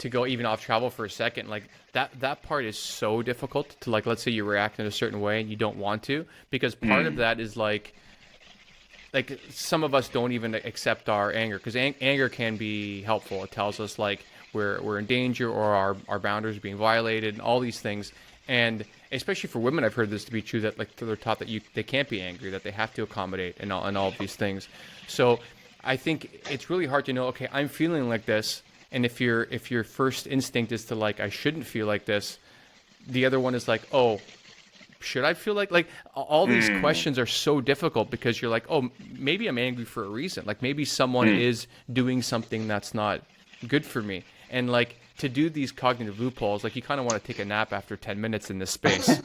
to go even off travel for a second, like that part is so difficult to, like, let's say you react in a certain way and you don't want to, because part of that is like some of us don't even accept our anger, because anger can be helpful. It tells us like we're in danger, or our boundaries are being violated, and all these things. And especially for women, I've heard this to be true, that like they're taught that they can't be angry, that they have to accommodate, and all of these things. So I think it's really hard to know, okay, I'm feeling like this, and if your first instinct is to, like, I shouldn't feel like this, the other one is like, oh, should I feel like all these questions are so difficult, because you're like, oh, maybe I'm angry for a reason. Like maybe someone is doing something that's not good for me. And like, to do these cognitive loopholes, like you kind of want to take a nap after 10 minutes in this space,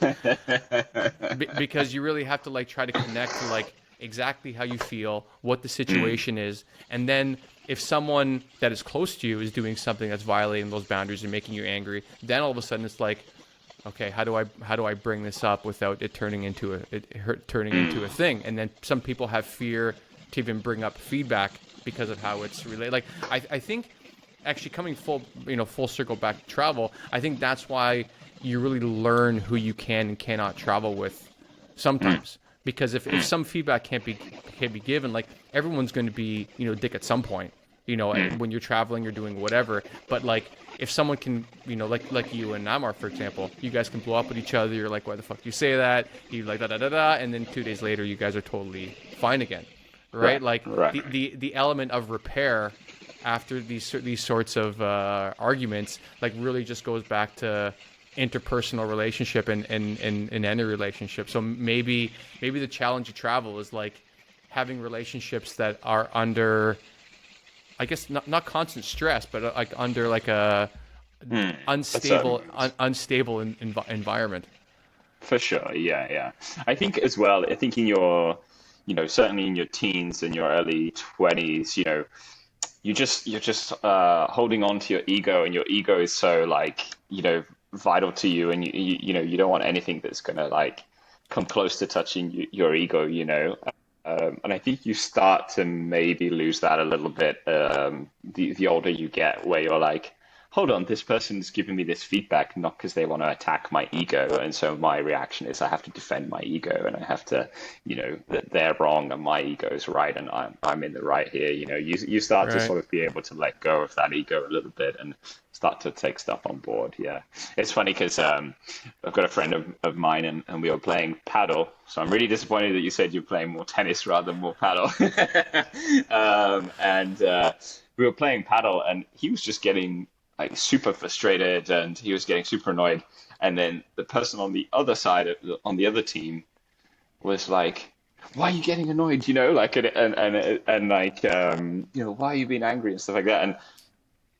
because you really have to like try to connect to like exactly how you feel, what the situation is. And then if someone that is close to you is doing something that's violating those boundaries and making you angry, then all of a sudden it's like, okay, how do I bring this up without it turning into a thing? And then some people have fear to even bring up feedback because of how it's related. Like I think actually coming full circle back to travel, I think that's why you really learn who you can and cannot travel with sometimes. Because if some feedback can't be given, like everyone's going to be, dick at some point, when you're traveling, you're doing whatever. But like, if someone can, like you and Namar, for example, you guys can blow up with each other. You're like, why the fuck do you say that? You like da da da da, and then 2 days later, you guys are totally fine again, right? Like the element of repair after these sorts of arguments, like really just goes back to interpersonal relationship and any relationship. So maybe the challenge of travel is like having relationships that are under, I guess, not constant stress, but like under like a unstable environment. For sure, yeah. I think as well, I think in your, certainly in your teens and your early 20s, you're just holding on to your ego, and your ego is so like, vital to you, and you don't want anything that's gonna like come close to touching your ego. And I think you start to maybe lose that a little bit, the older you get, where you're like, hold on, this person's giving me this feedback not because they want to attack my ego, and so my reaction is I have to defend my ego, and I have to, that they're wrong and my ego is right, and I'm in the right here. You start to Right. sort of be able to let go of that ego a little bit and start to take stuff on board. Yeah, it's funny because I've got a friend of mine, and we were playing paddle. So I'm really disappointed that you said you're playing more tennis rather than more paddle. And we were playing paddle, and he was just getting like super frustrated, and he was getting super annoyed. And then the person on the other side on the other team was like, "Why are you getting annoyed?" Like and like why are you being angry and stuff like that. And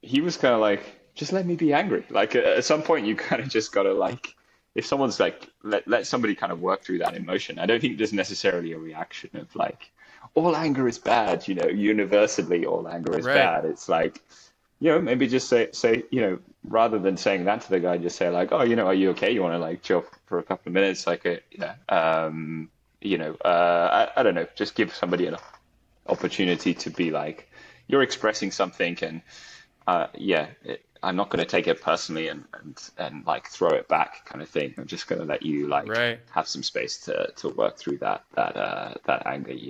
he was kind of like, "Just let me be angry." Like at some point, you kind of just gotta like, if someone's like, let somebody kind of work through that emotion. I don't think there's necessarily a reaction of like, all anger is bad. Universally, all anger is Right. bad. It's like, maybe just say, rather than saying that to the guy, just say like, oh, are you okay? You want to like chill for a couple of minutes? Like, yeah, I don't know, just give somebody an opportunity to be like, you're expressing something, and yeah, I'm not going to take it personally and like throw it back kind of thing. I'm just going to let you like Right. have some space to work through that anger.